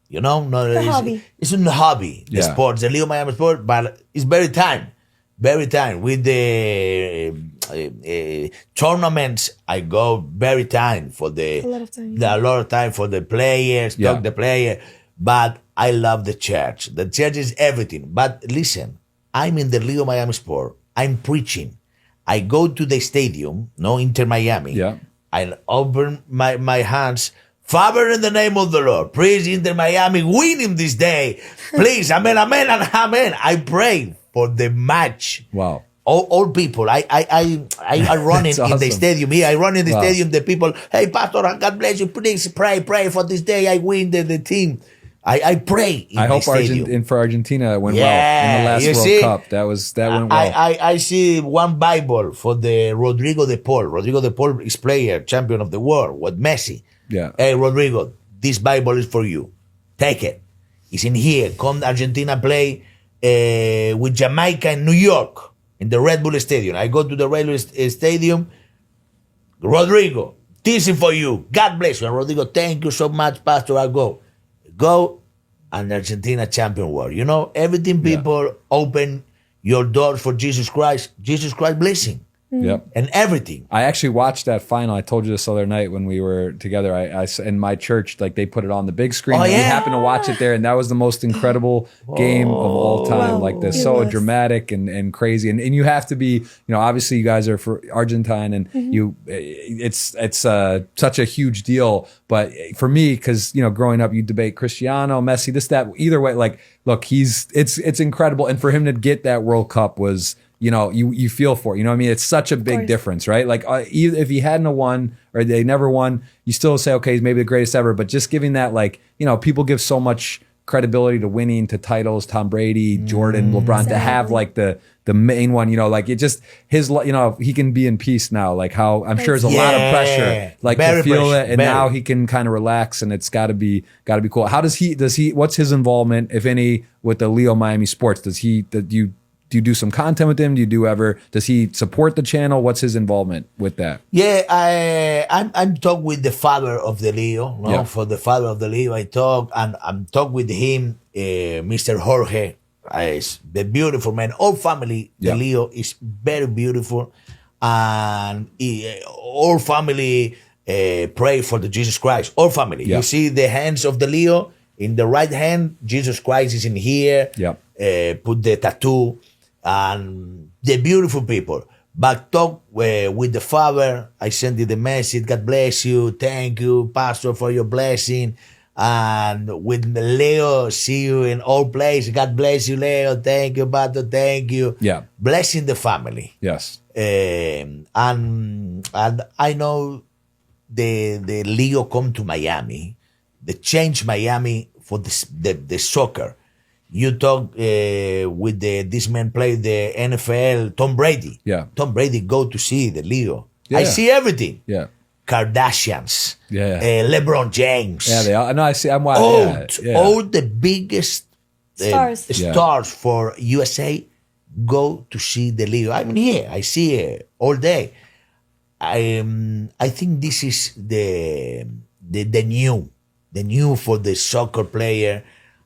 You know, no, The hobby. it's a hobby. The Yeah. sports, the Leo Miami sport, but it's very time with the tournaments. I go very time for A lot of time. a lot of time for the players, Yeah. talk the player. But I love the church. The church is everything. But listen, I'm in the Leo Miami sport. I'm preaching. I go to the stadium, no, Inter Miami. Yeah. I open my hands. Father, in the name of the Lord, please, Inter Miami, win him this day. Please, amen, amen, and amen. I pray for the match. Wow. All people. I run in That's the awesome. stadium. Here, I run in the Wow. stadium. The people, hey, Pastor, God bless you. Please pray for this day. I win the team. I pray in I the hope stadium. for Argentina it went well Yeah, in the last you World see? Cup. That went well. I see one Bible for the Rodrigo de Paul. Rodrigo de Paul is player, champion of the world with Messi. Yeah. Hey, Rodrigo, this Bible is for you. Take it. It's in here. Come Argentina play with Jamaica in New York in the Red Bull Stadium. I go to the Red Bull Stadium. Rodrigo, this is for you. God bless you. And Rodrigo, thank you so much, Pastor. I go and Argentina champion world. You know, everything people open your doors for Jesus Christ blessing Yep. and everything. I actually watched that final. I told you this other night when we were together. I in my church, like they put it on the big screen. Oh, and we yeah? happened to watch it there, and that was the most incredible game of all time. Wow. Like this, It so was. dramatic and crazy. And you have to be, you know, obviously you guys are for Argentine, and it's such a huge deal. But for me, because you know, growing up, you debate Cristiano, Messi, this, that. Either way, like, look, it's incredible, and for him to get that World Cup was. You know, you feel for it. You know what I mean? It's such a big course. difference, right? Like, if he hadn't have won or they never won, you still say, okay, he's maybe the greatest ever. But just giving that, like, you know, people give so much credibility to winning, to titles, Tom Brady, Jordan, LeBron, to have like the main one, you know, like it just, his, you know, he can be in peace now. Like how, I'm sure there's a lot of pressure, like Very to feel pressure, it. And very. now he can kind of relax, and it's gotta be cool. How does he, what's his involvement, if any, with the Leo Miami Sports? Do you do some content with him? Does he support the channel? What's his involvement with that? Yeah, I'm talk with the father of the Leo. No? Yeah. For the father of the Leo, I talk and I'm talk with him, Mr. Jorge. Is the beautiful man. All family, Yeah. the Leo is very beautiful, and all family pray for the Jesus Christ. All family. Yeah. You see the hands of the Leo in the right hand. Jesus Christ is in here. Yeah. Put the tattoo. And the beautiful people. But talk with the father. I send you the message. God bless you. Thank you, Pastor, for your blessing. And with Leo, see you in all places. God bless you, Leo. Thank you, Pastor. Thank you. Yeah. Blessing the family. Yes. And I know the Leo come to Miami. They change Miami for the soccer. You talk with this man play the NFL, Tom Brady. Yeah. Tom Brady go to see the Leo. Yeah. I see everything. Yeah. Kardashians. Yeah. LeBron James. Yeah. They are. No, I see. I'm all, watching. Yeah. all the biggest Stars. stars for USA go to see the Leo. I'm here. I see it all day. I think this is the new for the soccer player,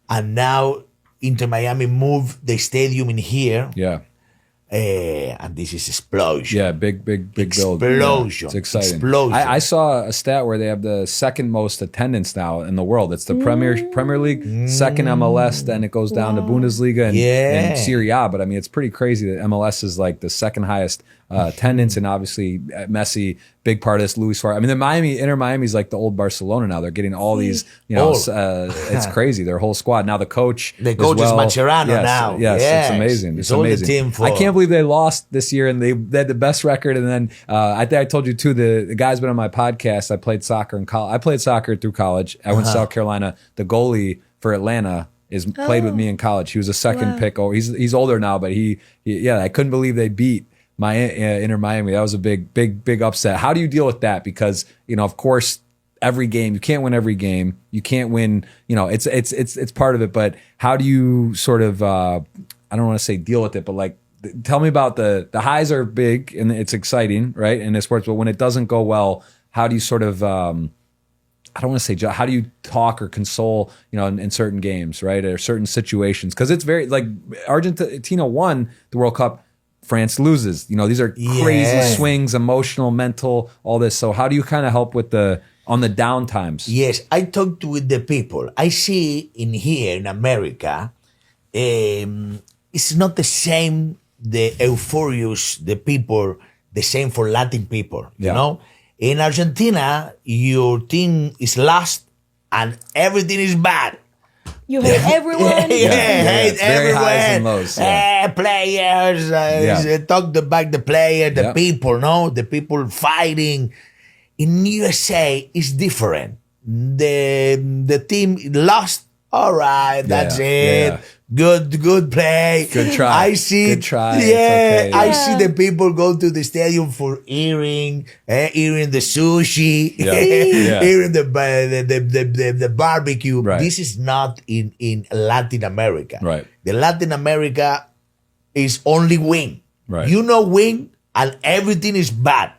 and now Inter Miami moved the stadium in here, Yeah. and this is explosion. Yeah, big build. Explosion. Yeah, it's exciting. Explosion. I saw a stat where they have the second most attendance now in the world. It's the Premier League, second MLS, then it goes down to Bundesliga and Serie A. But I mean, it's pretty crazy that MLS is like the second highest attendance, and obviously Messi, big part of this. Luis Suarez. I mean, Inter Miami is like the old Barcelona now. They're getting all these, you know, it's crazy. Their whole squad now. The coach The as coach is well. Mascherano Yes, now. Yes, Yes. it's amazing. It's all the amazing. team for- I can't believe they lost this year, and they had the best record. And then I think I told you too. The guy's been on my podcast. I played soccer in college. I played soccer through college. I went to South Carolina. The goalie for Atlanta played with me in college. He was a second pick. Oh, he's older now, but he I couldn't believe they beat my Inter Miami. That was a big upset. How do you deal with that? Because, you know, of course, every game, you can't win every game. You can't win, you know, it's part of it. But how do you sort of, I don't want to say deal with it, but like, tell me about the highs are big and it's exciting, right? In the sports, but when it doesn't go well, how do you sort of, I don't want to say how do you talk or console, in certain games, right, or certain situations, because it's very like Argentina won the World Cup, France loses. These are crazy swings, emotional, mental, all this. So how do you kind of help with on the down times? Yes, I talked with the people. I see here in America, it's not the same. The euphorious, the people, the same for Latin people. You know, in Argentina, your team is lost and everything is bad. You hate everyone. Hate everyone. Highs and lows. Players. Talk about the player, the people. No, the people fighting. In USA, it's different. The team lost. All right, that's it. Yeah. Good play. Good try. I see. Good try. Yeah, okay. I see the people go to the stadium for eating the sushi, eating the barbecue. Right. This is not in Latin America. Right. The Latin America is only win. Right. Win, and everything is bad.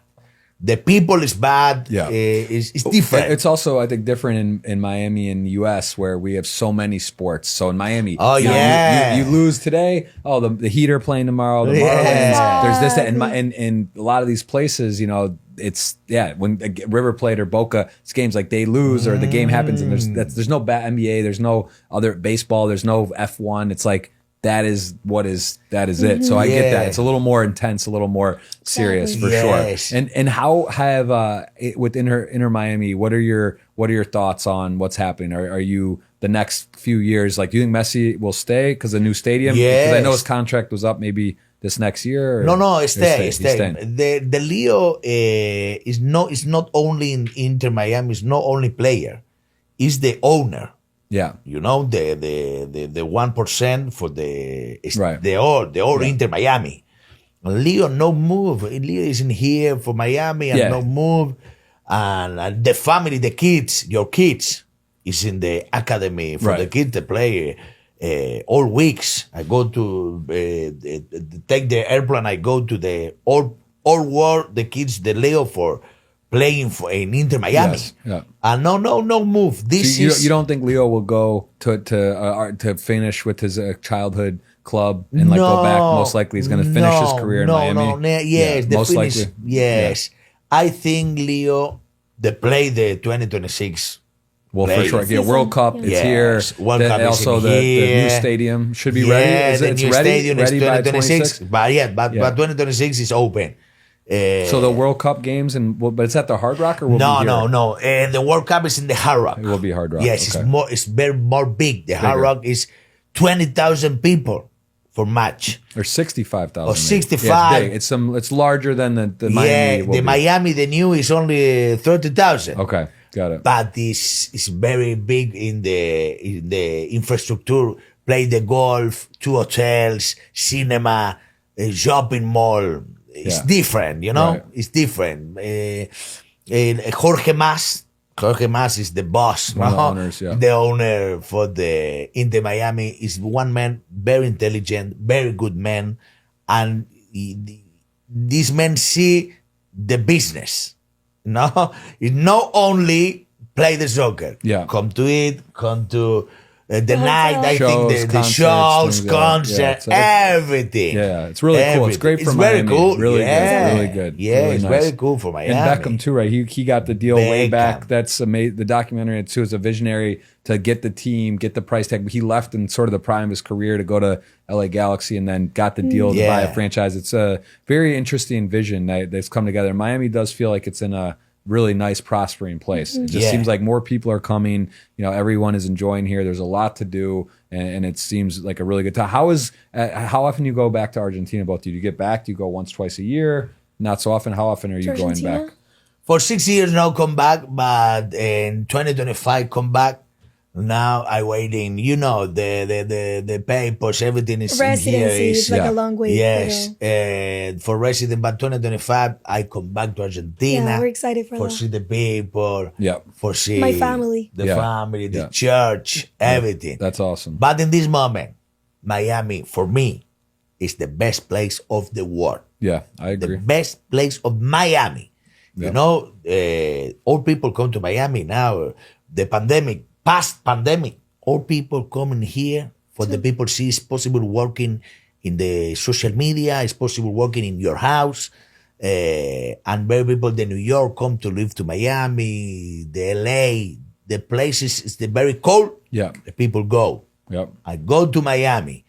The people is bad. Yeah. It's different. It's also, I think, different in Miami and the U.S. where we have so many sports. So in Miami, you lose today. Oh, the Heat are playing tomorrow. The Marlins. There's this, that, and in a lot of these places, it's when River Plate or Boca, it's games like they lose or the game happens and there's no NBA, there's no other baseball, there's no F1. It's like that is it. So I get that. It's a little more intense, a little more serious for sure. And how have with Inter Miami, what are your thoughts on what's happening? Are you the next few years, like, do you think Messi will stay because the new stadium? Because I know his contract was up maybe this next year. No, stay. The Leo is not only in Inter Miami, is not only player, is the owner. Yeah, the 1% for the all Inter Miami. Leo no move. Leo isn't here for Miami and no move. And the family, the kids, your kids, is in the academy for the kids to play all weeks. I go to take the airplane. I go to the all world, the kids, the Leo for playing in Inter Miami. Yes, yeah. And no move. You don't think Leo will go to finish with his childhood club and go back? Most likely he's going to finish his career in Miami. Yes, most likely. Yes, I think Leo play the 2026. Well, for sure. Yeah, World Cup, it's here. World Cup also is the new stadium should be ready. The new stadium is 2026. But 2026 is open. So the World Cup games, but it's at the Hard Rock, or will be here? No. And the World Cup is in the Hard Rock. It will be Hard Rock. Yes, it's very more big. The Hard Rock is 20,000 people for match. Or 65,000. Or 65. Yeah, it's big. It's larger than the Miami. The Miami, the new is only 30,000. Okay, got it. But this is very big in the infrastructure. Play the golf, 2 hotels, cinema, a shopping mall. It's different, Right. It's different. Jorge Mas is the boss, one of the owners, the owner for the Inter Miami. Is one man, very intelligent, very good man, and these men see the business. It's not only play the soccer. Yeah, come to it, come to. The night, I shows, think the shows, concerts, everything. Yeah, it's really cool. It's great for Miami. Very cool. Really good. Really good. Yeah, really it's nice. very cool for Miami. And Beckham too, right? He got the deal way back. That's amazing. The documentary too is a visionary to get the team, get the price tag. He left in sort of the prime of his career to go to LA Galaxy and then got the deal to buy a franchise. It's a very interesting vision that's come together. Miami does feel like it's in a really nice, prospering place. It just seems like more people are coming. Everyone is enjoying here. There's a lot to do, and it seems like a really good time. How often do you go back to Argentina? Both of you? Do you get back? Do you go once, twice a year? Not so often. How often are you going back? For 6 years now, come back, but in 2025, come back. Now I waiting. The papers, everything is residency. In here. It's like a long way. Yes, for resident, but 2025 I come back to Argentina. Yeah, we're excited for that. See the people. Yeah, for see my family, the church, everything. That's awesome. But in this moment, Miami for me is the best place of the world. Yeah, I agree. The best place of Miami. You know, old people come to Miami now. The pandemic, past pandemic, old people coming here for the people see it's possible working in the social media, it's possible working in your house. And very people, the New York come to live to Miami, the LA, the places, it's the very cold. Yeah. The people go. Yep. I go to Miami.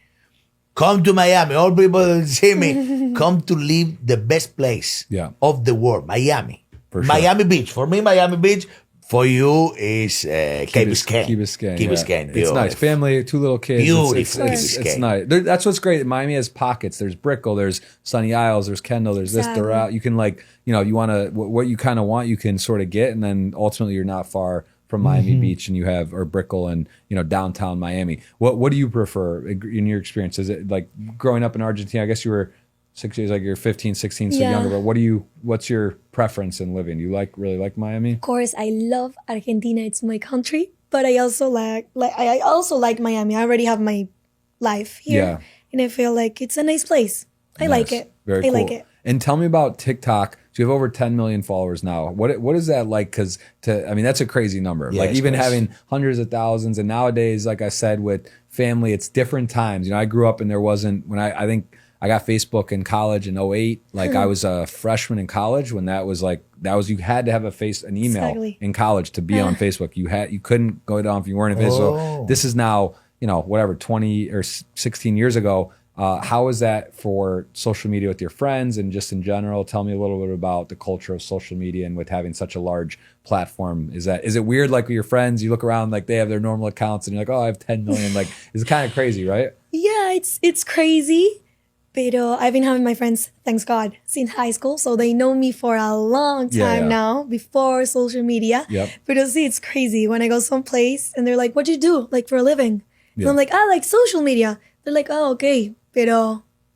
Come to Miami. All people see me. Come to live the best place of the world, Miami. For sure. Miami Beach. For me, Miami Beach. For you is Key Biscayne. Key Biscayne. Key Yeah. Biscayne. It's Beautiful. nice. Family, 2 little kids. Beautiful. It's Key Biscayne. nice. That's what's great. Miami has pockets. There's Brickell, there's Sunny Isles, there's Kendall, there's this, Exactly. they're out. You can you want to, what you kind of want, you can sort of get. And then ultimately you're not far from Miami Beach and or Brickell and, downtown Miami. What do you prefer in your experience? Is it like growing up in Argentina? I guess you were 6 years, like you're 15, 16, so younger, but what's your preference in living? Do you really like Miami? Of course, I love Argentina. It's my country, but I also like Miami. I already have my life here, and I feel like it's a nice place. I like it. Very I cool. like it. And tell me about TikTok. So you have over 10 million followers now. What is that like? Because that's a crazy number. Yeah, like it's even crazy. having hundreds of thousands, and nowadays, like I said, with family, it's different times. I grew up and there wasn't when I think I got Facebook in college in 2008. Like I was a freshman in college when that was you had to have an email Exactly. in college to be on Facebook. You couldn't go down if you weren't in Facebook. Oh. This is now 20 or 16 years ago. How is that for social media with your friends and just in general? Tell me a little bit about the culture of social media and with having such a large platform. Is it weird, like with your friends, you look around like they have their normal accounts and you're like, oh, I have 10 million. Like, it's kind of crazy, right? Yeah, it's crazy. But I've been having my friends, thanks God, since high school. So they know me for a long time now, before social media. Yep. But see, it's crazy when I go someplace and they're like, what do you do like for a living? And I'm like, I like social media. They're like, oh, okay. But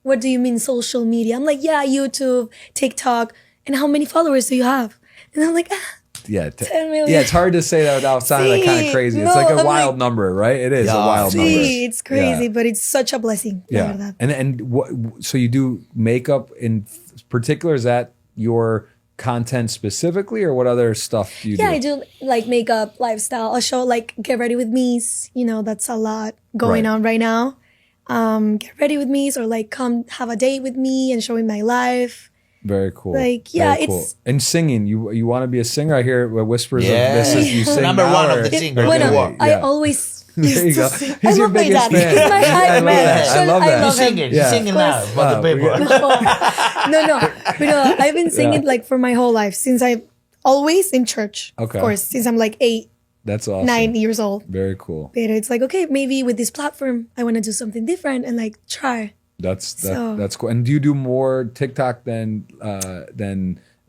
what do you mean social media? I'm like, yeah, YouTube, TikTok. And how many followers do you have? And I'm like, 10 million. Yeah, it's hard to say that without sounding like kind of crazy. It's no, like a I'm wild like- number, right? It is a Yeah. wild number. It's crazy, Yeah. but it's such a blessing. la Yeah. verdad. And so you do makeup in particular? Is that your content specifically, or what other stuff do you do? Yeah, I do like makeup, lifestyle. I'll show like get ready with me's. That's a lot going Right. on right now. Get ready with me's or like come have a date with me and showing my life. Very cool. Like, yeah, Very it's- and singing. You want to be a singer? I hear whispers Yeah. of this. Is you sing Number now, one of or- the singers in Bueno, the world. I Yeah. always There you used go. to sing. He's I your love my biggest dad. fan. He's my I hype love man. that. I love that. I You love him. singing, Yeah. you singing now for the Wow, people. No. But I've been singing like for my whole life since I always in church. Okay. Of course, since I'm like 8, That's awesome. 9 years old. Very cool. But it's like, okay, maybe with this platform, I want to do something different and like try. That's So- that's cool. And do you do more TikTok than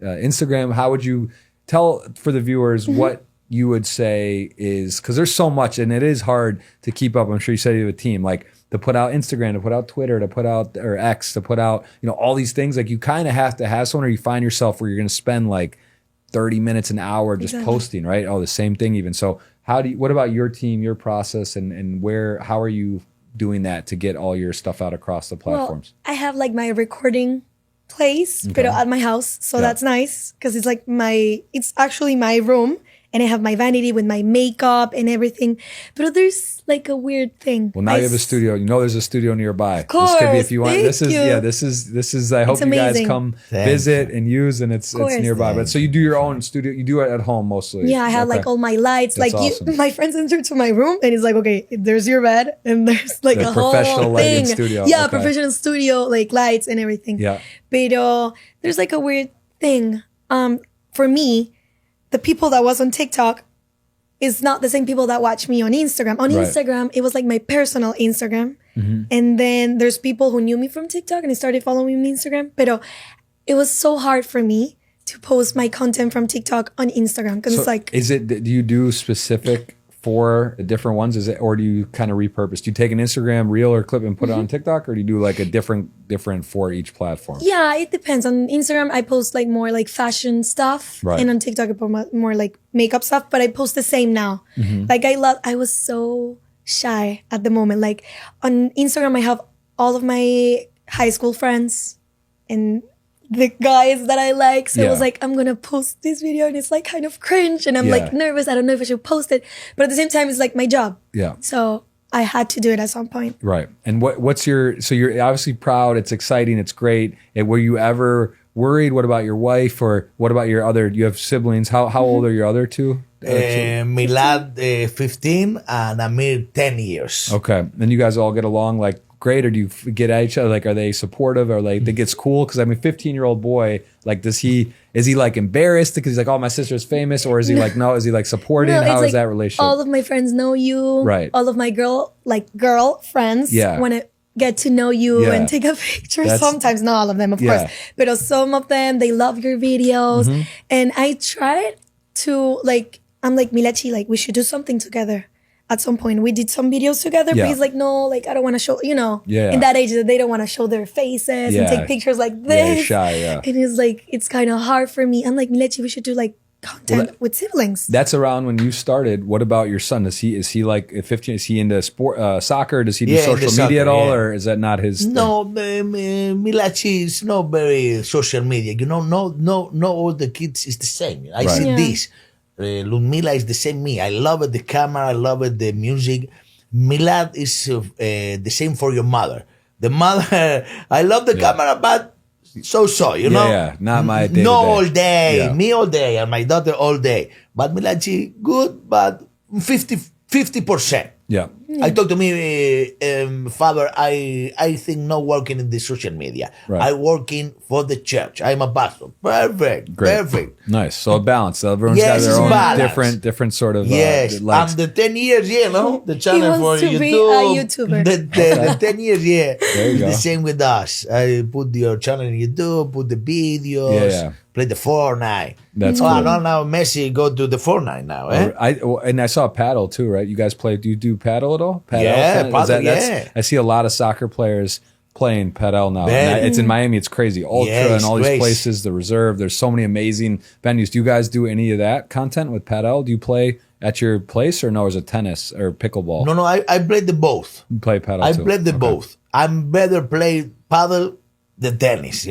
Instagram? How would you tell for the viewers Mm-hmm. what you would say is, because there's so much and it is hard to keep up. I'm sure you said you have a team, like to put out Instagram, to put out Twitter, to put out or X, to put out all these things. Like you kind of have to have someone, or you find yourself where you're going to spend like 30 minutes an hour just Exactly. posting, right? Oh, the same thing even. So what about your team, your process, and how are you doing that to get all your stuff out across the platforms? Well, I have like my recording place, but at my house. So that's nice because it's like it's actually my room and I have my vanity with my makeup and everything. But there's like a weird thing. Well, now you have a studio. There's a studio nearby. Of course, this could be if you want. thank This is you. This is. I hope you guys amazing. come Thank visit and use, and it's course. nearby. But so you do your own studio. You do it at home mostly. Yeah, I have Okay. like all my lights. That's like awesome. my friends enter to my room and it's like, okay, there's your bed and there's like The a whole professional lighting thing. studio, Yeah, okay. professional studio, like lights and everything. Yeah. But there's like a weird thing. For me, the people that was on TikTok is not the same people that watch me on Instagram. On Right. Instagram, it was like my personal Instagram. And then there's people who knew me from TikTok and they started following me on Instagram. But it was so hard for me to post my content from TikTok on Instagram because So it's like, do you do specific for the different ones? Is it, or do you kind of repurpose? Do you take an Instagram reel or clip and put it on TikTok, or do you do like a different for each platform? yeah, it depends. On Instagram, I post like more like fashion stuff. Right. And on TikTok, I post more like makeup stuff, but I post the same now. Like I was so shy at the moment. Like on Instagram, I have all of my high school friends and the guys that I like. So it was Yeah. like, I'm going to post this video and it's like kind of cringe. And I'm like nervous. I don't know if I should post it. But at the same time, it's like my job. Yeah. So I had to do it at some point. Right. And what's your, so you're obviously proud. It's exciting. It's great. And were you ever worried? What about your wife, or what about your other, you have siblings? How old are your other two? Milad 15 and Amir 10 years. Okay. And you guys all get along like great, or do you get at each other? Like, are they supportive, or like think it's cool? Because I mean, 15-year-old boy, like, is he like embarrassed because he's like, oh, my sister's famous, or is he like, no, is he like supporting? No, How it's is like that relationship? all of my friends know you. Right. All of my girl friends Yeah. want to get to know you Yeah. and take a picture. That's- Sometimes, not all of them, of Yeah. course. But some of them, they love your videos. Mm-hmm. And I tried to I'm like, Milechi, like, we should do something together. At some point, we did some videos together, Yeah. but he's like, no, like, I don't want to show, Yeah. in that age that they don't want to show their faces Yeah. and take pictures like Yeah, this. he's shy, yeah. And he's like, it's kind of hard for me. I'm like, Milechi, we should do like content with siblings. That's around when you started. What about your son? Is he like at 15? Is he into soccer? Does he do Yeah, social into media at soccer, all, yeah. or is that not his? No, Milachi is not very social media. No, all the kids is the same. I Right. see Yeah. this. Ludmila is the same me. I love it, the camera. I love it, the music. Milad is the same for your mother. The mother, I love the camera, but so, you know. Yeah, not my day-to-day. No all day. Yeah. Me all day and my daughter all day. But Milachi, good, but 50%. Yeah. I talk to me, father, I think not working in the social media. Right. I working for the church. I'm a pastor. Perfect. Great. Perfect. Nice. So a balance. Everyone's Yes, got their it's own balance. different sort of Yes. likes. And the 10 years, the channel for wants to YouTube. be a YouTuber. The 10 years, There you go. The same with us. I put your channel in YouTube, put the videos, Yeah. play the Fortnite. That's oh, cool. no, now Messi go to the Fortnite now, eh? And I saw paddle too, right? You guys play? Do you do paddle at all? Paddle? Yeah, Is paddle, that's- yeah. I see a lot of soccer players playing paddle now. Man. It's in Miami. It's crazy. Ultra Yeah, and it's all these great. places. The Reserve. There's so many amazing venues. Do you guys do any of that content with paddle? Do you play at your place, or no? Is it tennis or pickleball? No, I play the both. You play paddle. I too. play the Okay. both. I'm better play paddle than tennis,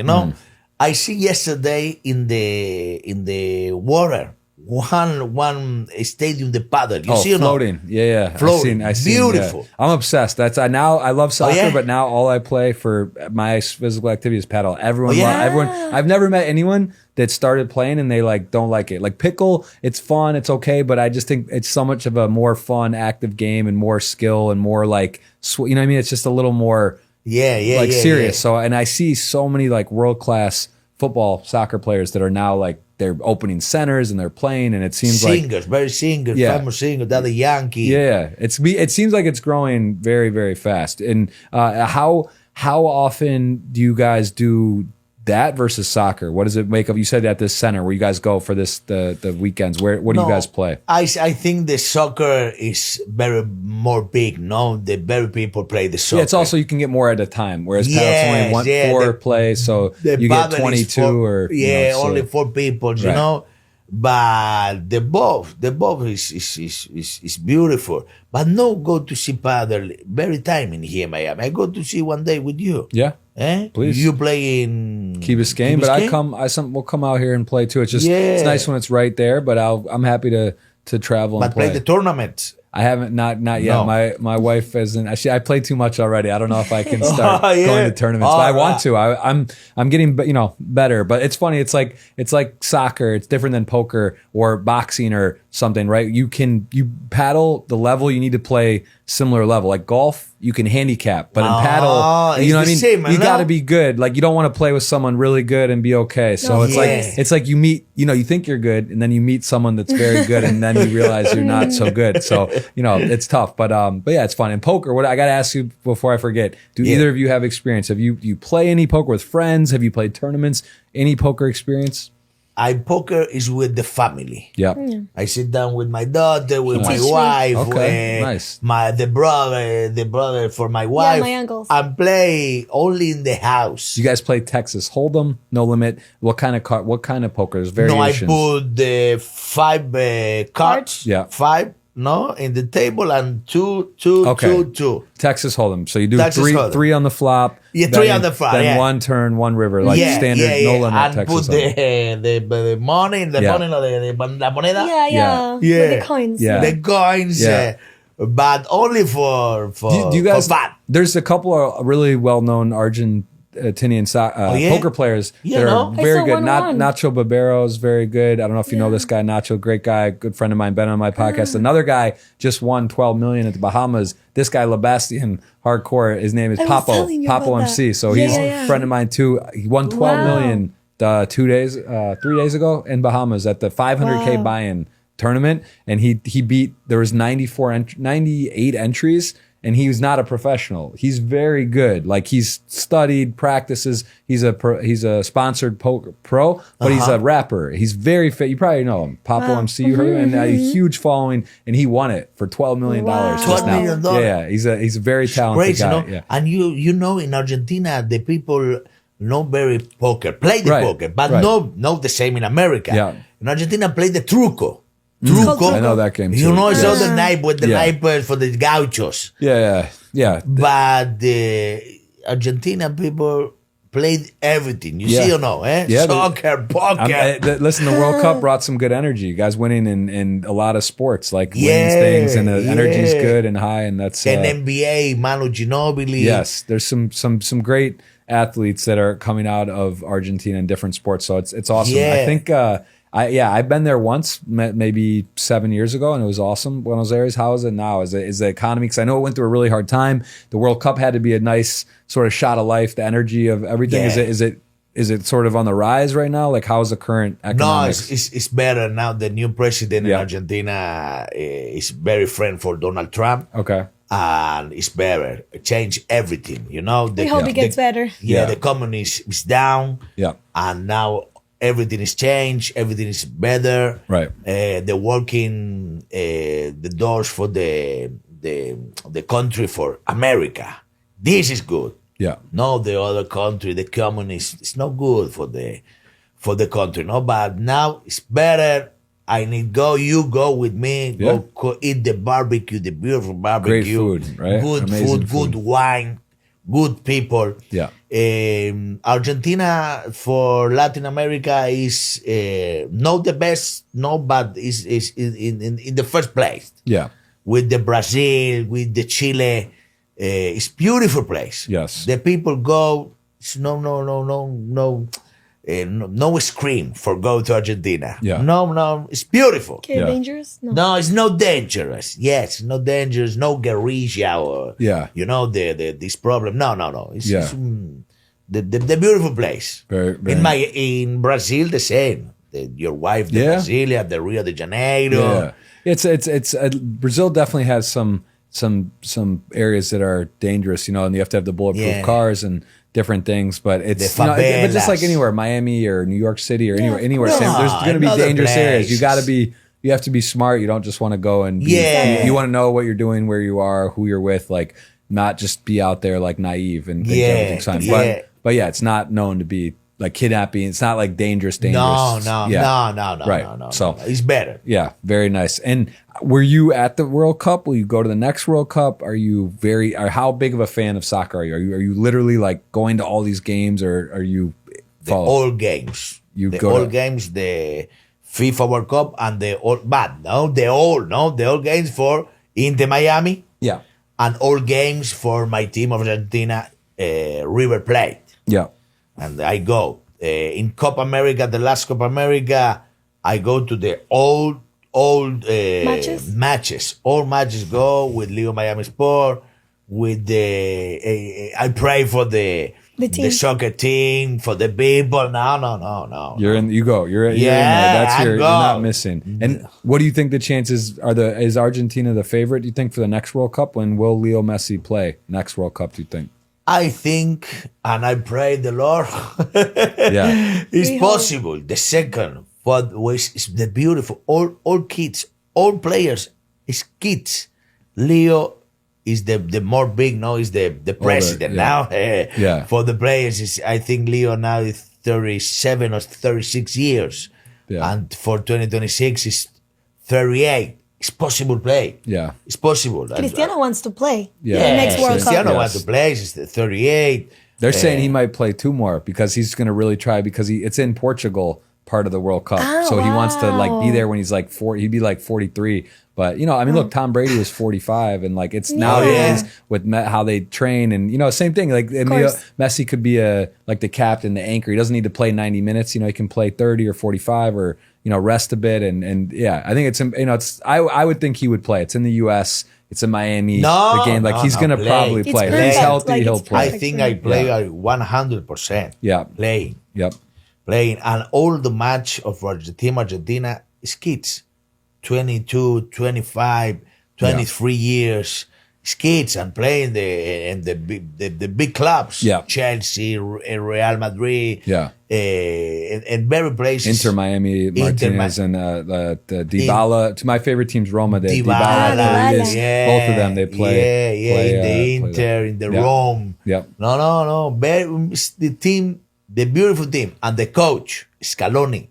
I see yesterday in the water one stadium the paddle. You see or not? Floating. Yeah. Floating. I seen, Beautiful. yeah. I'm obsessed. I love soccer, yeah? but now all I play for my physical activity is paddle. Everyone, yeah? everyone. I've never met anyone that started playing and they like don't like it. Like pickle, it's fun, it's okay, but I just think it's so much of a more fun, active game and more skill and more like, you know what I mean? It's just a little more Yeah, serious. yeah. So, and I see so many like world class soccer players that are now like they're opening centers and they're playing, and it seems Singers, very singers, Yeah. famous singers, that the Yankee. yeah, it seems like it's growing very, very fast. And how often do you guys do that versus soccer? What does it make of? You said at this center where you guys go for the weekends. What do you guys play? I think the soccer is very more big. No, the very people play the soccer. Yeah, it's also you can get more at a time, whereas paddle's only four plays, so The you get paddle is 22 for- or so- only 4 people. You Right. know. But the both is beautiful. But no go to see paddle very time in here in Miami. I go to see one day with you. Yeah. Eh? Please. You play in Key Biscayne, but we'll come out here and play too. It's just it's Yeah. nice when it's right there, but I'm happy to travel and But play the tournament. I haven't not yet. No. My wife isn't. I play too much already. I don't know if I can start Oh, yeah. going to tournaments, but I All want right. to. I'm getting better. But it's funny. It's like soccer. It's different than poker or boxing or something, right? You paddle the level you need to play similar level. Like golf, you can handicap, but in paddle, it's you know what I the mean. same, You no? got to be good. Like you don't want to play with someone really good and be okay. So it's Yeah. it's like you meet. You think you're good, and then you meet someone that's very good, and then you realize you're not so good. So it's tough. But yeah, it's fun. And poker. What I got to ask you before I forget: do either of you have experience? Have you play any poker with friends? Have you played tournaments? Any poker experience? Poker is with the family. Yeah. I sit down with my daughter, with my Teach me. wife, Okay, nice. the brother for my wife. my uncles. And play only in the house. You guys play Texas Hold'em, No Limit. What kind of poker? There's No, I variations. put the 5 cards. Yeah. 5 no, in the table and two. Texas Hold'em. So you do Texas Hold'em. three on the flop. Yeah, then- three on the flop, Then yeah. one turn, one river, like standard no limit and Texas put Hold'em. the money, Yeah. no, la moneda, Yeah. Yeah. With the coins. Yeah. the coins, Yeah. but only for Do you guys? for fun. There's a couple of really well-known Argentinian yeah? poker players Yeah, that no? are I very saw good. one won. Nacho Barbero is very good. I don't know if you know this guy, Nacho, great guy, good friend of mine, been on my podcast. Another guy just won 12 million at the Bahamas. This guy, Lebastian, hardcore. His name is I was Papo. telling you Papo about MC. that. So Yeah, he's yeah. a friend of mine too. He won 12 million 3 days ago in Bahamas at the 500K Wow. buy-in tournament, and he beat. There was 98 entries. And he was not a professional. He's very good. Like he's studied, practices. He's a sponsored poker pro, but he's a rapper. He's very fit. You probably know him, Papo MC. You heard him, and a huge following. And he won it for $12 million. Wow. Just $12 now. million. Yeah, he's a very talented Crazy, guy. no? Yeah. And you know, in Argentina, the people know very poker, play the Right, poker, but right. not the same in America. Yeah. In Argentina, play the truco. Truco. I know that game too. You know, it's yeah. all the night with the Yeah. naipes for the gauchos. Yeah. But the Argentina people played everything. You Yeah. see or no? Eh? Yeah, Soccer, poker. Listen, the World Cup brought some good energy. You guys winning in a lot of sports, like winning Yeah, things, and the energy's yeah. good and high, and that's and NBA, Manu Ginobili. yes. There's some great athletes that are coming out of Argentina in different sports, so it's awesome. Yeah. I think I've been there once, maybe 7 years ago, and it was awesome. Buenos Aires, how is it now? Is the economy? Because I know it went through a really hard time. The World Cup had to be a nice sort of shot of life. The energy of everything. Yeah. Is it sort of on the rise right now? Like, how's the current No, economics? it's better now. The new president in Yeah. Argentina is very friend for Donald Trump. Okay. And it's better. Change everything. You know. We hope it gets better. Yeah, Yeah. the communism is down. Yeah. And now everything is changed. Everything is better. Right. They're working the doors for the country for America. This is good. Yeah. No, the other country, the communist, it's not good for the country. No, but now it's better. I need go. You go with me. Yeah. Go eat the barbecue, the beautiful barbecue. Great food, right? Good Amazing food, good wine, good people. Yeah. Argentina for Latin America is not the best, no, but is in the first place Yeah. with the Brazil, with the Chile. It's beautiful place. Yes. The people go. It's no scream for go to Argentina. Yeah. No, it's beautiful. Okay, Yeah. dangerous? No. No, it's not dangerous. Yes, not dangerous. No guerrilla or Yeah. you know the this problem. No. It's, Yeah. it's, the beautiful place. Very, very In Brazil the same. Your wife, the Yeah. Brasilia, the Rio de Janeiro. Yeah, it's Brazil definitely has some areas that are dangerous, you know, and you have to have the bulletproof Yeah. cars and different things. But it's The but just like favelas. anywhere, Miami or New York City or anywhere, No, same, there's going to be another dangerous areas. You place. got to be. You have to be smart. You don't just want to go and be, Yeah. You want to know what you're doing, where you are, who you're with, like not just be out there like naive and think Yeah, everything's fine. yeah. But yeah, it's not known to be like kidnapping. It's not like dangerous. No. Yeah. Right. No. So- It's better. Yeah, very nice. And were you at the World Cup? Will you go to the next World Cup? Are you or how big of a fan of soccer are you? Are you literally like going to all these games, or are you The all games. You the go all to- games, the FIFA World Cup and the all the all games for Inter Miami Yeah, and all games for my team of Argentina, River Plate. yeah, And I go in Copa America, the last Copa America, I go to the old matches. All matches go with Leo Miami Sport, with the I pray for the team. soccer team, for the people. No. You're in. You go. You're in Yeah, there. That's I you're go. not missing. And what do you think the chances are? Is Argentina the favorite? Do you think for the next World Cup? When will Leo Messi play next World Cup? Do you think? I think, and I pray the Lord, Yeah, it's We hope. possible. The second, what was is the beautiful all kids, all players is kids. Leo is the more big now is the president yeah. now. Yeah. For the players, is I think Leo now is 37 or 36 years, Yeah. and for 2026 is 38. it's possible play. Yeah. It's possible. Cristiano wants to play Yeah. the next World Cup. Cristiano Yes. wants to play. He's 38. They're saying he might play 2 more because he's going to really try because it's in Portugal part of the World Cup. Oh, so he wants to like be wow. there when he's like 40. He'd be like 43. But, I mean, look, Tom Brady was 45 and like it's nowadays with how they train and, same thing. Like Messi could be like the captain, the anchor. He doesn't need to play 90 minutes. He can play 30 or 45 or, rest a bit. And yeah, I think it's, I would think he would play. It's in the US. It's in Miami. The game, like he's going to probably It's play. If perfect. he's healthy, Like, he'll it's play. I think I play 100%. Yeah. Playing. Yep. Playing. And all the match of Argentina is kids. 22, 25, 23 years. It's kids and playing the big clubs. Yeah. Chelsea, Real Madrid. Yeah. And very places. Inter Miami, Martinez, and the Dybala. To my favorite teams, Roma. They Dybala. Paredes, both of them. They play. In the Inter, in the Rome. Yep. No. The team, the beautiful team, and the coach Scaloni,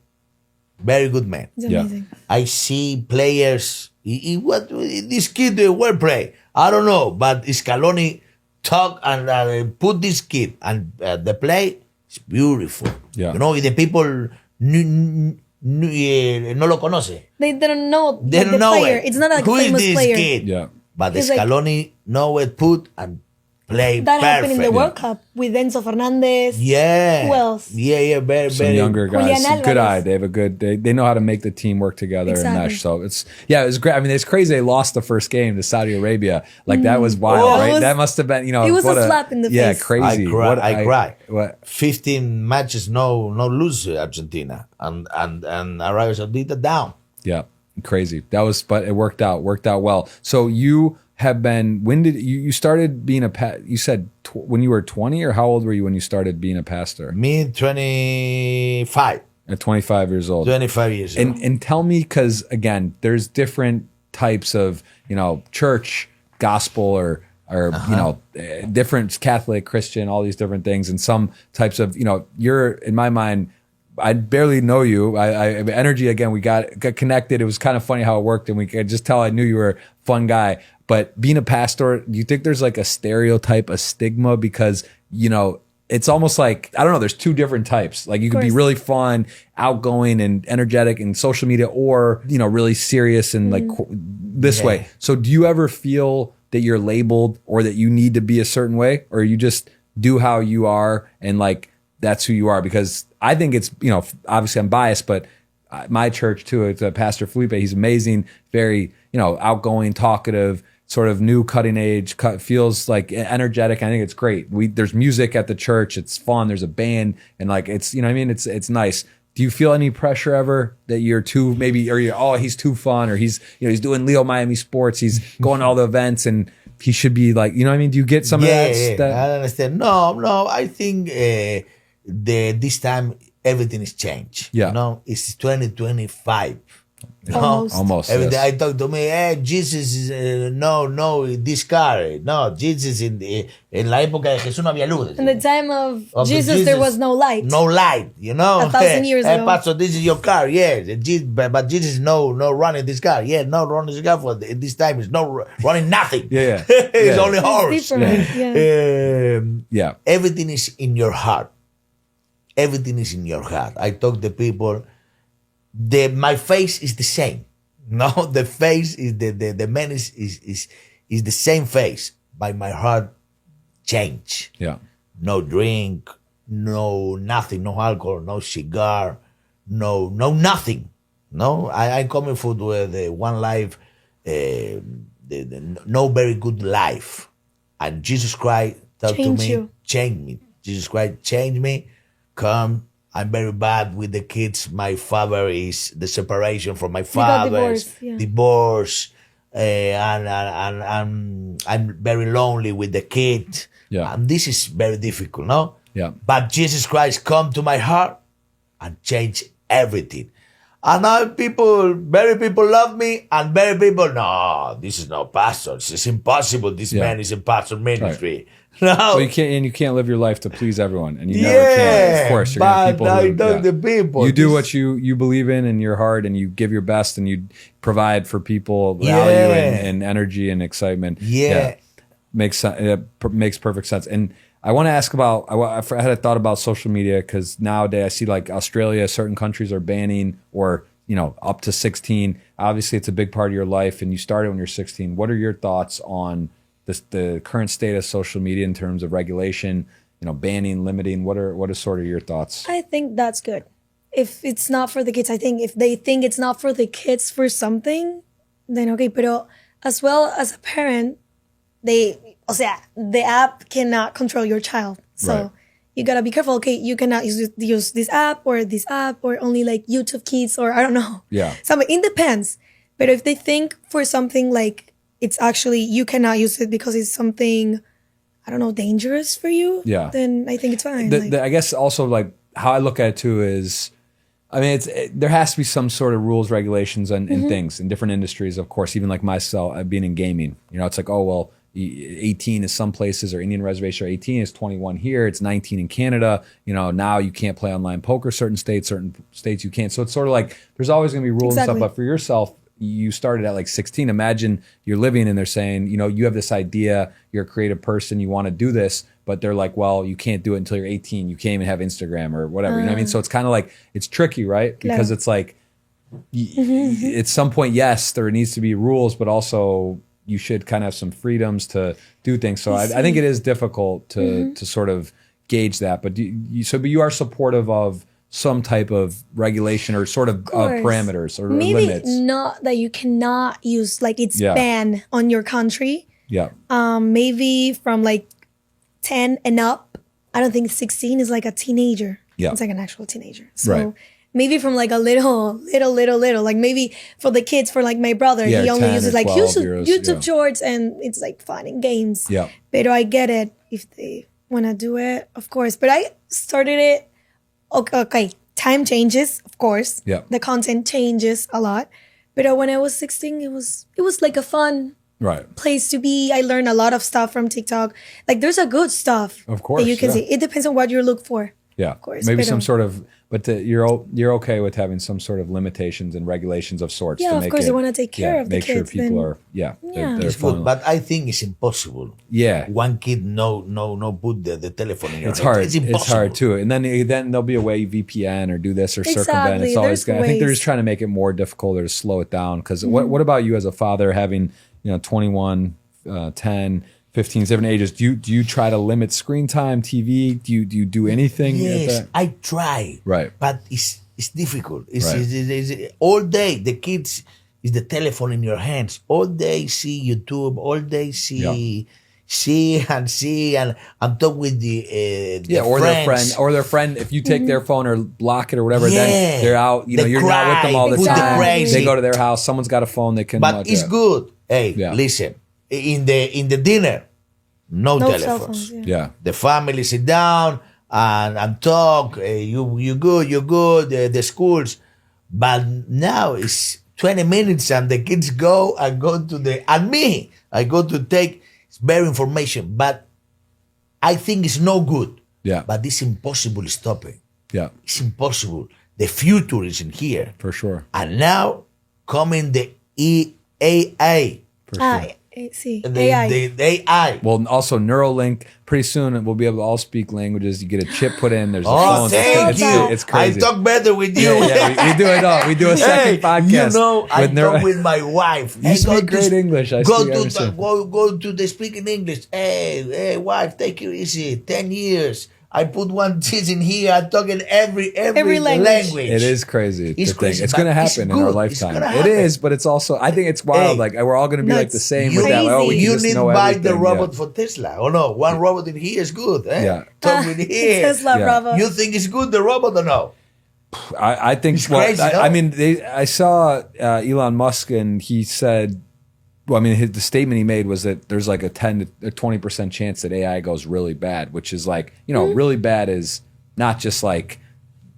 very good man. It's amazing. I see players. What this kid will play? I don't know, but Scaloni talk and put this kid and the play is beautiful. Yeah. The people no lo conoce. They don't know They don't the know player. it. It's not like Who a famous is this player. kid? Yeah. But It's like- Scaloni know it, put and play That perfect. happened in the World Cup with Enzo Fernandez. Yeah. Who else? Yeah, very, Some very younger guys, Julian good Alvarez. eye. They have a good. They know how to make the team work together and Exactly. mesh. So it was great. I mean, it's crazy. They lost the first game to Saudi Arabia. Like that was wild, Oh, right? it was- That must have been. it was what a slap in the Yeah, face. crazy. I cry. What? 15 matches, no lose Argentina, and Arabia Saudita down. Yeah, crazy. That was, but it worked out well. So you have been. When did you started being you said when you were 20, or how old were you when you started being a pastor? Me 25 At 25 years old. 25 years old. And tell me, because again, there's different types of church, gospel, or different Catholic, Christian, all these different things, and some types of you're in my mind. I barely know you. I energy again. We got connected. It was kind of funny how it worked, and we could just tell I knew you were a fun guy. But being a pastor, do you think there's like a stereotype, a stigma? Because it's almost like, I don't know, there's 2 different types. Like you could be course. really fun, outgoing and energetic in social media, or, really serious and like this way. So do you ever feel that you're labeled or that you need to be a certain way, or you just do how you are and like, that's who you are? Because I think it's, obviously I'm biased, but my church too, it's Pastor Felipe. He's amazing, very, outgoing, talkative, sort of new, cutting edge, feels like energetic. I think it's great. There's music at the church. It's fun. There's a band, and like it's, it's nice. Do you feel any pressure ever that you're too maybe, or he's too fun, or he's he's doing Leo Miami Sports, he's going to all the events, and he should be like, do you get some of that? I understand. No, I think this time everything is changed. Yeah. It's 2025. Almost. Every day yes. I talk to me, Jesus is no this car. No, Jesus en la época de Jesús no había luz. In the time of Of the Jesus, there was no light. No light, 1,000 years Hey, ago. Pastor, this is your car, yes. But Jesus no running this car. Yeah, no running this car for this time. It's no running nothing. Yeah. It's Yeah. only horse. It's different. Yeah. Yeah. Everything is in your heart. Everything is in your heart. I talk to people. My face is the same. No, the face is the man is the same face, but my heart change. Yeah. No drink, no nothing, no alcohol, no cigar, no nothing. No, I'm coming for the one life, the no very good life, and Jesus Christ talk to Change me, you. change me. Jesus Christ change me. Come. I'm very bad with the kids. My father is the separation from my got father, divorced, yeah. divorce, and I'm very lonely with the kid. Yeah. And this is very difficult, no? Yeah. But Jesus Christ come to my heart and change everything. And now very people love me, and very people, no, this is not pastor. This is impossible. This man is in pastor ministry. No. So you can't live your life to please everyone, and you never can. Of course, you're gonna have people the people. You do what you believe in your heart, and you give your best, and you provide for people value and energy and excitement. Makes perfect sense. And I want to ask about. I had a thought about social media, because nowadays I see like Australia, certain countries are banning, or up to 16. Obviously, it's a big part of your life, and you started when you're 16. What are your thoughts on the current state of social media in terms of regulation, banning, limiting? What are sort of your thoughts? I think that's good. If it's not for the kids, I think if they think it's not for the kids for something, then okay. But as well as a parent, the app cannot control your child. So you gotta be careful. Okay, you cannot use this app or only like YouTube Kids, or I don't know. Yeah. Something, it depends. But if they think for something like, it's actually, you cannot use it because it's something, I don't know, dangerous for you, then I think it's fine. I guess also, like, how I look at it too is, I mean, there has to be some sort of rules, regulations, and things in different industries, of course. Even like myself, being in gaming, it's like, oh, well, 18 is some places, or Indian reservation, or 18 is 21 here, it's 19 in Canada. Now you can't play online poker, certain states you can't. So it's sort of like, there's always going to be rules and stuff, but for yourself, you started at like 16. Imagine you're living and they're saying, you have this idea, you're a creative person, you want to do this, but they're like, well, you can't do it until you're 18. You can't even have Instagram or whatever. You know what I mean? So it's kind of like, it's tricky, right? Because it's like, at some point, yes, there needs to be rules, but also you should kind of have some freedoms to do things. So I think it is difficult to sort of gauge that. But but you are supportive of some type of regulation or sort of parameters or maybe limits. Not that you cannot use, like it's banned on your country. Yeah. Maybe from like 10 and up. I don't think 16 is like a teenager. Yeah. It's like an actual teenager. So maybe from like a little, like maybe for the kids, for like my brother, he only uses like YouTube shorts, and it's like fun and games. Yeah. But I get it if they want to do it, of course. But I started it. Okay, time changes, of course. Yeah. The content changes a lot. But when I was 16, it was like a fun place to be. I learned a lot of stuff from TikTok. Like, there's a good stuff, of course, that you can see. It depends on what you look for. Yeah, of course. Maybe some sort of, but you're okay with having some sort of limitations and regulations of sorts. Yeah, to of make course, it, you want to take care of the kids. Make sure people are, they're it's good, but I think it's impossible. Yeah, one kid no put the telephone in your It's hand. hard. It's impossible. It's hard too. And then there'll be a way VPN or do this or circumvent. It's always. I think they're just trying to make it more difficult or to slow it down. Because what about you as a father, having 21, 10, 15, different ages? Do you try to limit screen time, TV? Do you do anything? Yes, I try. Right, but it's difficult. It's all day the kids is the telephone in your hands. All day see YouTube. All day see and talk with the or their friend. If you take their phone or block it or whatever, then they're out. You're not with them all the time. They go to their house. Someone's got a phone. They can. But it's good. Hey, listen. In the dinner, no telephones. The family sit down and talk. You good. The schools, but now it's 20 minutes and the kids go to I go to take bare information, but I think it's no good. Yeah, but it's impossible to stop it. Yeah, it's impossible. The future is in here for sure. And now coming the AI. For sure. AI. The AI. Well, also Neuralink. Pretty soon we'll be able to all speak languages. You get a chip put in. There's phones. Thank you. It's crazy. I talk better with you. We do it all. We do a second podcast. I talk with my wife. You speak great English. Go to the speaking English. Hey, wife, take it easy. 10 years. I put one teeth in here. I'm talking every language. It is crazy. It's crazy. It's going to happen in our lifetime. It is, but it's also, I think it's wild. Like, we're all going to be like the same with that. You need to buy the robot for Tesla. Oh no, one robot in here is good. Yeah. Talk with here. Tesla robot. You think it's good, the robot, or no? I think it's crazy. I mean, I saw Elon Musk, and he said, well, I mean, the statement he made was that there's like a 10 to 20% chance that AI goes really bad, which is like, really bad is not just like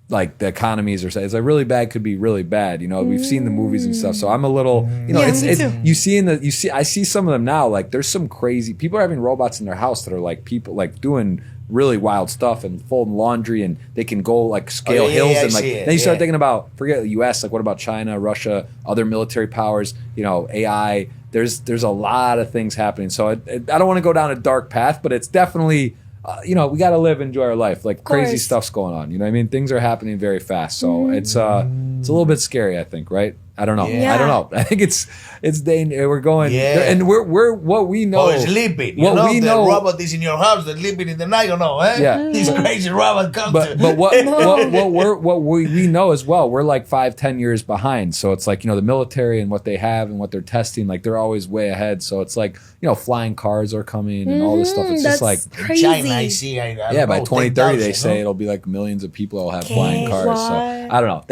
like the economies are, it's like really bad could be really bad. You know, we've seen the movies and stuff. So I'm a little, you know, Yeah, it's, me it's too. I see some of them now. Like there's some crazy people are having robots in their house that are like people like doing really wild stuff and folding laundry, and they can go like scale hills and like then you start thinking about, forget the US, like what about China, Russia, other military powers, you know, AI. There's a lot of things happening. So I don't want to go down a dark path, but it's definitely you know, we got to live, enjoy our life. Like crazy stuff's going on. You know what I mean? Things are happening very fast. So it's a little bit scary, I think, right? I don't know. Yeah. I don't know. I think it's we're going and we're what we know. Oh, sleeping. What we the know. robot is in your house, they're sleeping in the night, you know, eh? Yeah. This crazy robot comes. But what we know as well, we're like 5-10 years behind. So it's like, you know, the military and what they have and what they're testing, like they're always way ahead. So it's like, you know, flying cars are coming and all this stuff. It's just like crazy. China, I see. I yeah, by know, 2030 they 10,000, say no? it'll be like millions of people will have flying cars. What? So I don't know.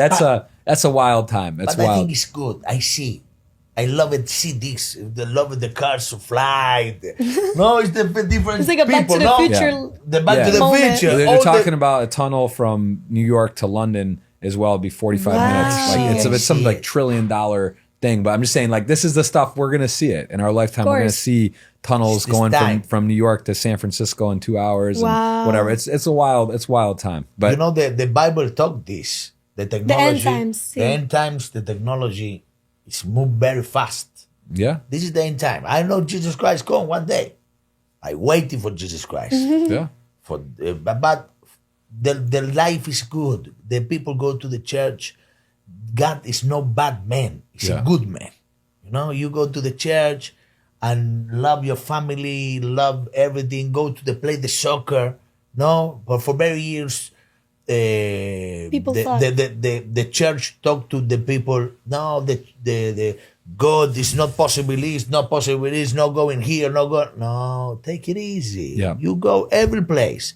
That's a wild time. That's But I wild. think it's good. I see. I love it. See this. The love of the cars to fly. No, it's the different. It's like a Back to people, the no? Future. Yeah. The Back Yeah. to the Moment. Future. They're all talking the, about a tunnel from New York to London as well. It'd be 45 Wow. minutes. Like it's some See like it. $1 trillion thing. But I'm just saying, like, this is the stuff we're gonna see it in our lifetime. We're gonna course. see tunnels It's going time. from New York to San Francisco in 2 hours Wow. and whatever. It's a wild time. But you know, the Bible taught this. The technology. end times, The yeah. end times. The technology is move very fast. yeah, This is the end time. I know Jesus Christ come one day. I waiting for Jesus Christ. yeah, But the life is good. The people go to the church. God is no bad man. He's Yeah. a good man. You know, you go to the church and love your family, love everything. Go to play the soccer. No, but for very years, People thought. the church talked to the people. No, the God is not possible. It's not possible. It's not going here. No go. No, take it easy. Yeah. You go every place.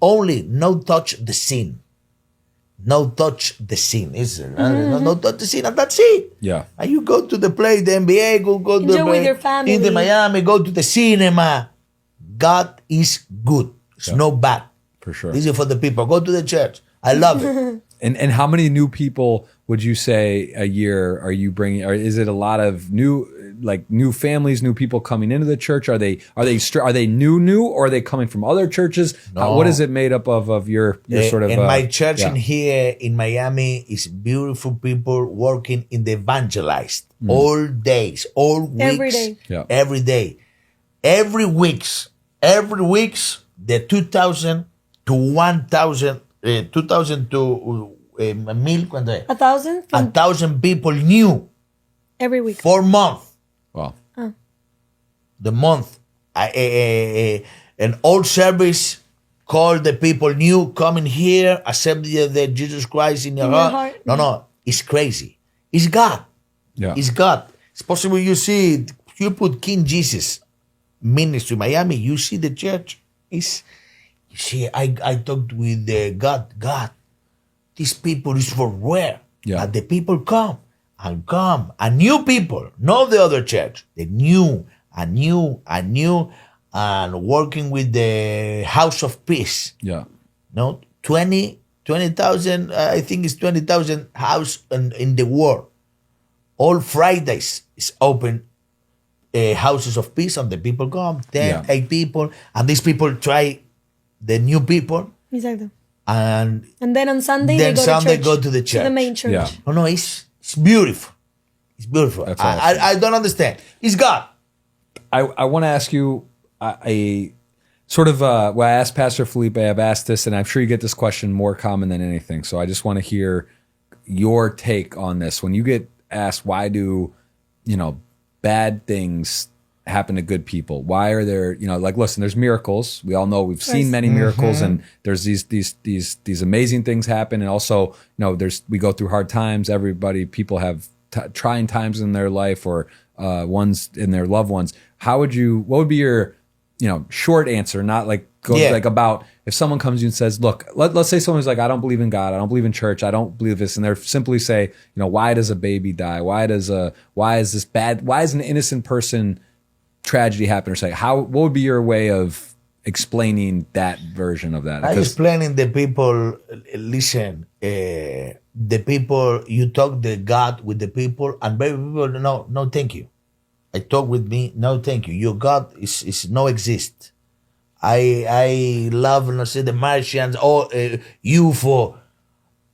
Only no touch the sin. No touch the sin. No touch the sin, and that's it. yeah. And you go to the play, the NBA, go to Enjoy the with your family. in the Miami, go to the cinema. God is good. It's no bad. For sure. This is for the people. Go to the church. I love it. And how many new people would you say a year are you bringing? Or is it a lot of new families, new people coming into the church? Are they new, or are they coming from other churches? What is it made up of your sort of? In my church yeah. in here in Miami is beautiful people working in the evangelized all days, all weeks, Every day. Yeah. every day, every weeks, the 2,000 to 1,000, 2,000 to 1,000, ¿cuánto es? 1,000 from 1,000 people new every week. for month. Wow. The month. An old service call the people new coming here, accept the Jesus Christ in your heart. No, it's crazy. It's God. Yeah. It's God. It's possible you see, you put King Jesus ministry Miami, you see the church. You see, I talked with God. God, these people is for where? Yeah. And the people come. And new people, not the other church. The new, and working with the House of Peace. Yeah. No, 20,000, I think it's 20,000 house in the world. All Fridays is open houses of peace, and the people come, 10, 8 people, and these people try the new people, Exactly. and And then on Sunday, Then they Sunday go go to the To the church. main church. Yeah. no, it's beautiful. It's beautiful. That's awesome. I don't understand. It's God. I want to ask you a sort of well, I asked Pastor Felipe, I've asked this, and I'm sure you get this question more common than anything. So I just want to hear your take on this. When you get asked, why do, bad things happen to good people? Why are there, like, listen, there's miracles. We all know we've seen many miracles, and there's these amazing things happen. And also, we go through hard times. People have trying times in their life, or ones in their loved ones. What would be your, short answer? Not like about if someone comes to you and says, look, let's say someone's like, I don't believe in God, I don't believe in church, I don't believe this, and they're simply say, why does a baby die? Why is this bad? Why is an innocent person tragedy happen? Or say, what would be your way of explaining that version of that? I 'Cause- explaining the people, listen, the people, you talk the God with the people, and very people, no, thank you. I talk with me, no, thank you. Your God is no exist. I love, let's say, the Martians, or UFO,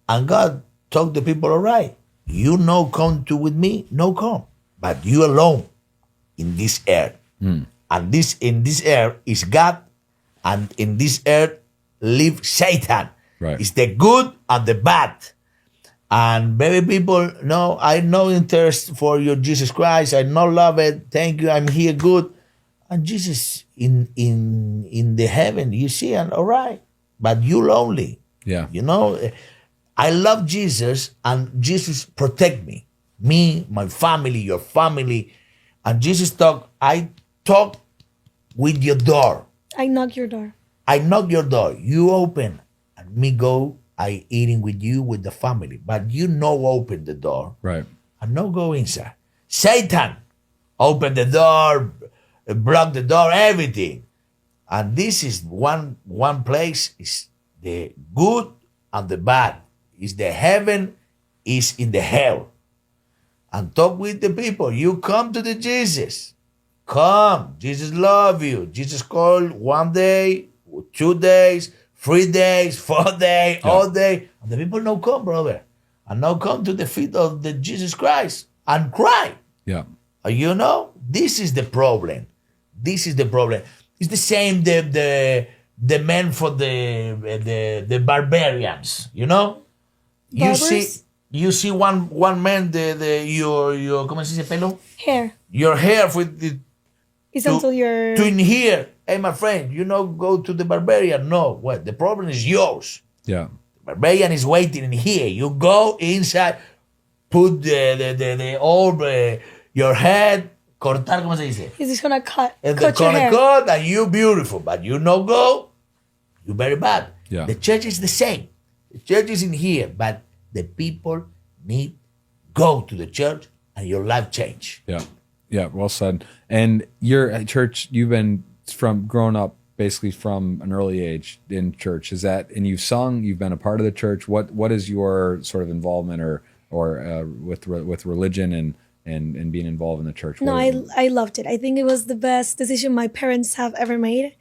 and God talk the people, all right. You no come to with me, no come, but you alone in this earth, and this in this earth is God, and in this earth live Satan. Right. It's the good and the bad. And baby people, no, I no interest for your Jesus Christ. I no love it. Thank you. I'm here good. And Jesus in the heaven, you see, and all right. But you lonely. Yeah. You know, I love Jesus, and Jesus protect me, my family, your family. And Jesus I talk with your door. I knock your door. I knock your door. You open, and me go. I eating with you with the family, but you no open the door. Right. And no go inside. Satan, open the door, block the door, everything. And this is one place is the good and the bad. Is the heaven, is in the hell. And talk with the people. You come to the Jesus. Come. Jesus love you. Jesus called 1 day, 2 days, 3 days, 4 days, all day. And the people no come, brother. And now come to the feet of the Jesus Christ and cry. Yeah. You know, this is the problem. This is the problem. It's the same the men for the barbarians, you know? Barbers? You see one man your ¿cómo se dice pelo? Hair. Your hair with the It's until your... to in here. Hey, my friend, you know, go to the barbarian. No, what? The problem is yours. Yeah. The barbarian is waiting in here. You go inside, put the orb, your head, cortar, ¿cómo se dice? He's just gonna cut And your gonna hair. cut, and you beautiful, but you no go, you very bad. Yeah. The church is the same. The church is in here, but the people need go to the church, and your life change. Yeah. Yeah. Well said. And your at church, you've been from growing up basically from an early age in church. Is that, and you've sung, you've been a part of the church. What is your sort of involvement or with religion and being involved in the church? No, I loved it. I think it was the best decision my parents have ever made.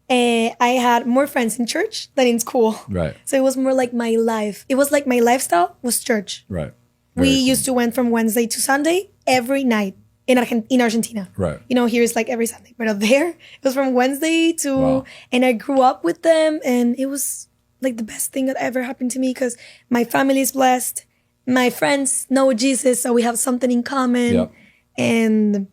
I had more friends in church than in school. Right. So it was more like my life. It was like my lifestyle was church. Right. We used to went from Wednesday to Sunday every night in Argentina. Right. You know, here it's like every Sunday. But up there, it was from Wednesday to... Wow. And I grew up with them. And it was like the best thing that ever happened to me because my family is blessed. My friends know Jesus, so we have something in common. Yep. And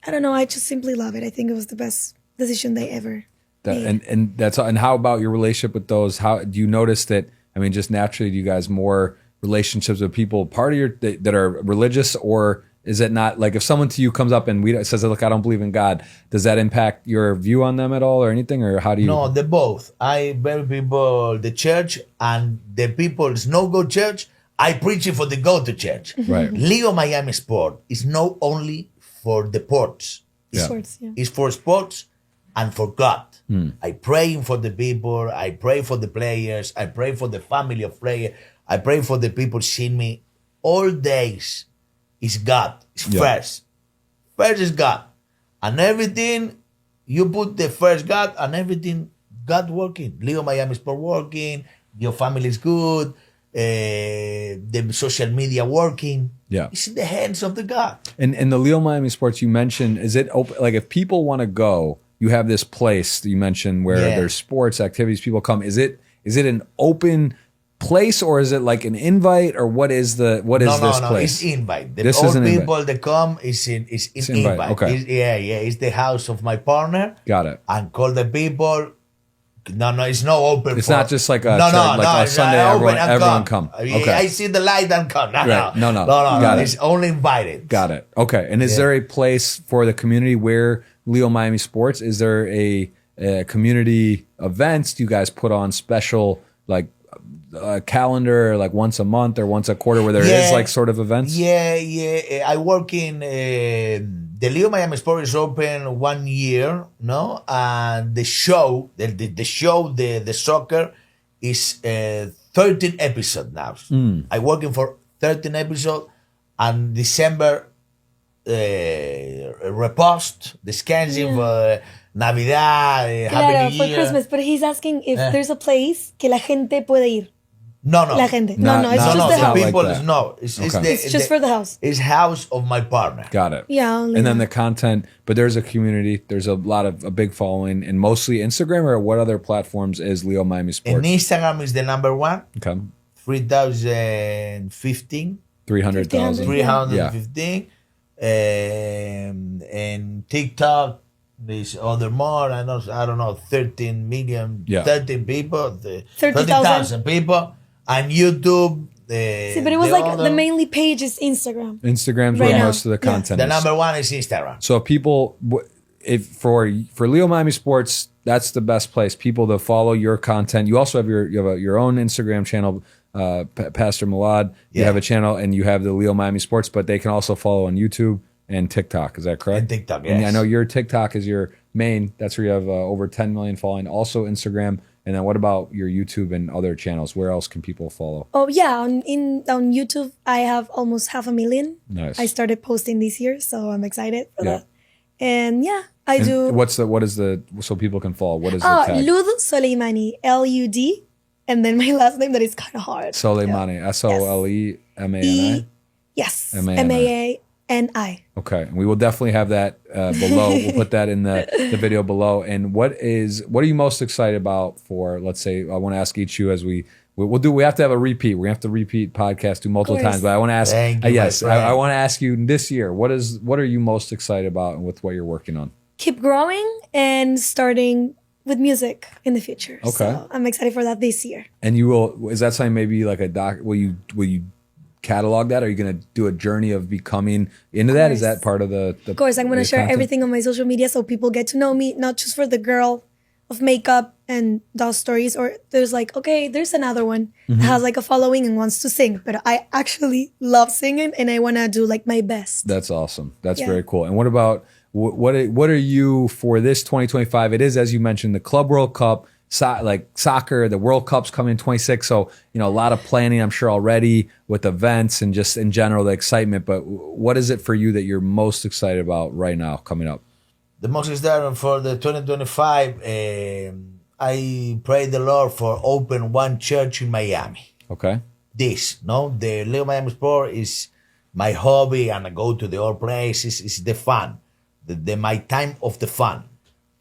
I don't know, I just simply love it. I think it was the best decision they ever made. And that's, and how about your relationship with those? How do you notice that? I mean, just naturally, do you guys more relationships with people part of your that are religious, or is it not? Like if someone to you comes up and says, "Look, I don't believe in God," does that impact your view on them at all, or anything, or how do you? No, the both. I very people the church and the people's no go church. I preach it for the go to church. Right. Leo Miami Sport is not only for the ports. Yeah. Sports, yeah. It's for sports and for God. I pray for the people. I pray for the players. I pray for the family of players. I pray for the people seeing me. All days is God. It's first. First is God. And everything, you put the first God and everything, God working. Leo Miami Sport working. Your family is good. The social media working. Yeah. It's in the hands of the God. And the Leo Miami Sports you mentioned, is it open? Like if people want to go, you have this place that you mentioned where there's sports activities, people come. Is it an open place or is it like an invite or what is this place? It's invite. This all is an people invite. that come is invite. Okay. It's the house of my partner. Got it. And call the people. No, it's not open. It's not just like a Sunday. Everyone come. Okay. I see the light and come. No. Got it. It's only invited. Got it. Okay. And is there a place for the community where Leo Miami Sports? Is there a community events? Do you guys put on special like calendar like once a month or once a quarter where there is like sort of events? Yeah. I work in the Leo Miami Sport is open 1 year, no, and the soccer is 13 episodes now. I'm working for 13 episodes, and December repost the scheduling for Navidad, Happy Claro, New for Year. Christmas. But he's asking if there's a place que la gente puede ir. No. La gente. Not- No, it's not- just not the like house. People that. no. It's Okay. It's just for the house. It's house of my partner. Got it. Yeah, only And then that. the content, but there's a community. There's a big following, and mostly Instagram. Or what other platforms is Leo Miami And Sports? Instagram is the number one. Okay, 3,015. 300,000. 315. And TikTok is other more. I don't know, 13 million, Yeah. 13 people, 30,000 30,000 people. And YouTube. See, but it was like the mainly page is Instagram. Instagram's Right where now. most of the Yeah. content The is. number one is Instagram. So people, if for Leo Miami Sports, that's the best place. People to follow your content. You also have your own Instagram channel, Pastor Milad. You Yeah. have a channel, and you have the Leo Miami Sports. But they can also follow on YouTube and TikTok. Is that correct? And TikTok, And yes. I know your TikTok is your main. That's where you have over 10 million following. Also Instagram. And then what about your YouTube and other channels? Where else can people follow? Oh yeah, on YouTube I have almost 500,000. Nice. I started posting this year, so I'm excited for Yeah. that. And yeah, I And do. what is the so people can follow? What is the tag? Lud Soleimani, LUD, and then my last name that is kind of hard. Soleimani. SOLEMANI. Yes, M-A-N-I. MAANI. Okay, and we will definitely have that below. We'll put that in the video below. And what are you most excited about for? Let's say I want to ask each you as we'll do. We have to have a repeat. We have to repeat podcast do multiple Of course. times. But I want to ask. Thank you, my Yes, friend. I want to ask you this year. What are you most excited about with what you're working on? Keep growing and starting with music in the future. Okay. So I'm excited for that this year. And you will. Is that something maybe like a doc? Will you catalog that? Are you going to do a journey of becoming into that? Is course. that part of the? Of course, I'm going to share everything on my social media so people get to know me, not just for the girl of makeup and doll stories, or there's like, okay, there's another one that has like a following and wants to sing, but I actually love singing and I want to do like my best. That's awesome. That's Yeah. very cool. And what about what are you for this 2025? It is, as you mentioned, the Club World Cup, like soccer. The World Cup's coming in 26. So a lot of planning, I'm sure already with events and just in general the excitement. But what is it for you that you're most excited about right now coming up? The most exciting for the 2025, I pray the Lord for open one church in Miami. Okay. The Leo Miami Sport is my hobby, and I go to the old places. It's the fun, my time of the fun.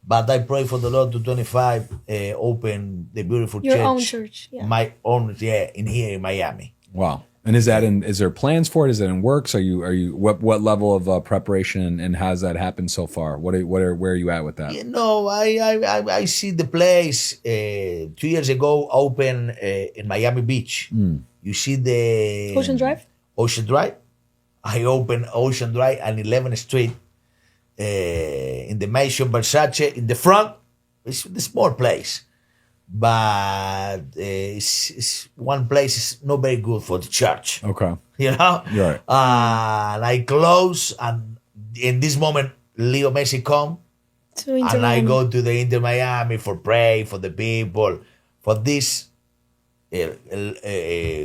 But I pray for the Lord to 25 open the beautiful Your church. own church, yeah. My own, in here in Miami. Wow. And is there plans for it? Is it in works? Are you what level of preparation and has that happened so far? Where are you at with that? I see the place 2 years ago open in Miami Beach. You see the Ocean Drive? Ocean Drive. I opened Ocean Drive and 11th Street in the Mansion Versace in the front. It's the small place, but it's one place is not very good for the church. Okay. You know, You're right. And I close, and in this moment, Leo Messi come, To Inter and I Miami. go to the Inter Miami for pray for the people, for this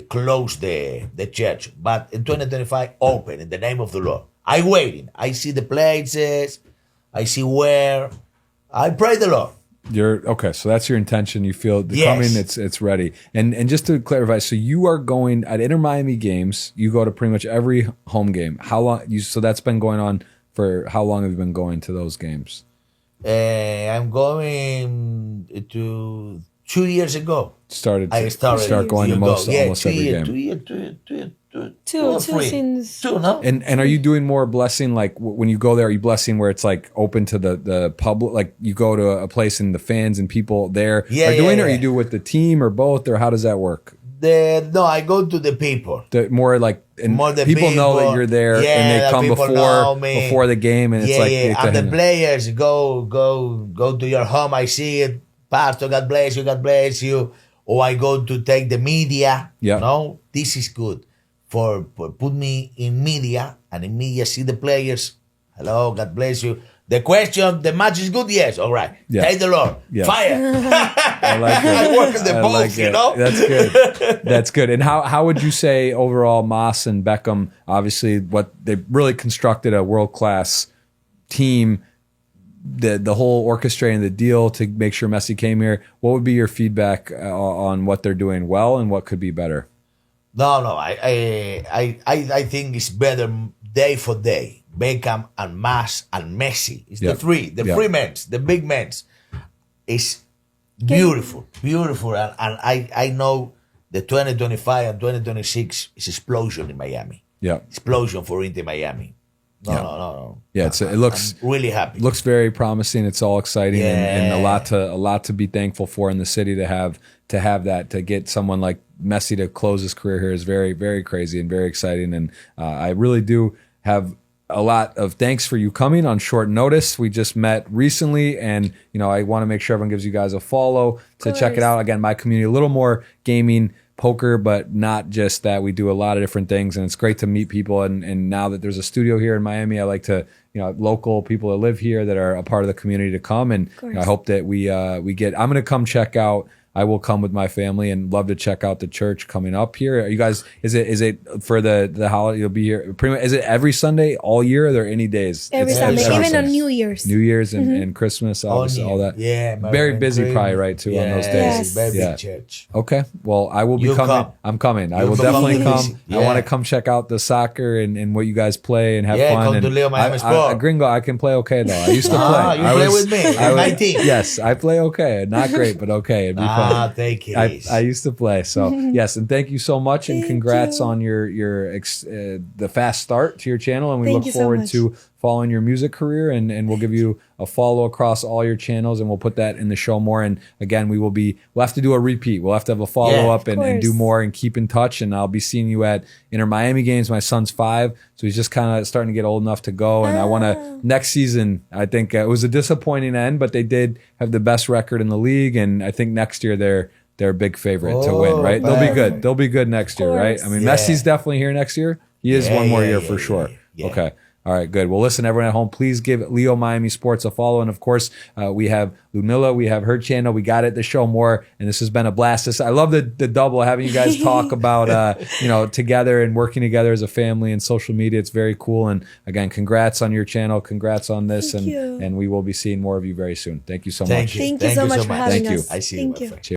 close the church. But in 2025, open in the name of the Lord. I waiting. I see the places. I see where. I pray the Lord. You're okay, so that's your intention. You feel the Yes. coming, it's ready. And just to clarify, so you are going at Inter Miami games. You go to pretty much every home game. How long? So that's been going on for how long have you been going to those games? I'm going to 2 years ago. I started start going to almost every game. 2 years. Two or three. since. Two, no? And are you doing more blessing? Like when you go there, are you blessing where it's like open to the public? Like you go to a place and the fans and people there Yeah, are doing yeah, it, or yeah. you do it with the team or both, or how does that work? No, I go to the people. More like and More the people know that people. you're there Yeah, and they the come people know me. before the game and it's like it's a And the hint. players go to your home. I see it, Pastor. God bless you. God bless you. Or I go to take the media. Yeah. No, this is good for put me in media, and in media see the players Hello, God bless you. The question, the match is good? Yes. All right. Yeah. Thank the Lord. Yeah. Fire. I like it. I work in the I both, like you it. know? That's good. That's good. And how would you say overall Moss and Beckham, obviously what they really constructed a world-class team, the whole orchestrating the deal to make sure Messi came here. What would be your feedback on what they're doing well and what could be better? No, I think it's better day for day. Beckham and Mas and Messi. It's Yep. the three Yep. men's, the big men's. It's beautiful. And I know the 2025 and 2026 is explosion in Miami. Yeah. Explosion for Inter Miami. No. Yeah, it looks I'm really happy. looks very promising. It's all exciting and a Yeah. lot to be thankful for in the city to have that, to get someone like Messi to close his career here is very, very crazy and very exciting. And I really do have a lot of thanks for you coming on short notice. We just met recently, and I want to make sure everyone gives you guys a follow to check it course. out. Again, my community, a little more gaming, poker, but not just that. We do a lot of different things, and it's great to meet people. And now that there's a studio here in Miami, I like to, local people that live here that are a part of the community to come. And I hope that we get. I'm going to come check out. I will come with my family and love to check out the church coming up here. Are you guys? Is it for the holiday? You'll be here. Pretty much. Is it every Sunday all year? Or are there any days? Every It's Sunday, every even Sunday. on New Year's. New Year's and Christmas, obviously, all that. Yeah. Very busy, probably, right? Too on those days. Yes. Very Yeah. big church. Okay. Well, I will be You coming. come. I'm coming. I You will come definitely really come. busy. I want to Yeah. come check out the soccer and what you guys play and have Yeah, fun. come and to Leo Miami Sport. Gringo, I can play okay though. I used to play. Ah, you I play was- with me. I was- 19. Yes, I play okay. Not great, but okay. It'd be fun. Take it I easy. used to play. So yes, and thank you so much, and Thank congrats you. on the fast start to your channel, and we Thank look you so forward much. to following your music career, and we'll give you a follow across all your channels, and we'll put that in the show more. And again, we'll have to do a repeat. We'll have to have a follow up and do course. more and keep in touch. And I'll be seeing you at Inter Miami games. My son's 5, so he's just kind of starting to get old enough to go. And I want to next season. I think it was a disappointing end, but they did have the best record in the league, and I think next year they're a big favorite to win, right? They'll be good. They'll be good next year, right? I mean, Yeah. Messi's definitely here next year. He is one more year for sure. Yeah. Okay. All right, good. Well, listen, everyone at home, please give Leo Miami Sports a follow. And of course, we have Ludmila. We have her channel. We got it to show more. And this has been a blast. I love the double, having you guys talk about, together and working together as a family and social media. It's very cool. And again, congrats on your channel. Congrats on this. Thank you. And we will be seeing more of you very soon. Thank you so Thank much. you. Thank you so much for having Thank you. us. I see you, Thank my you. friend. Cheers.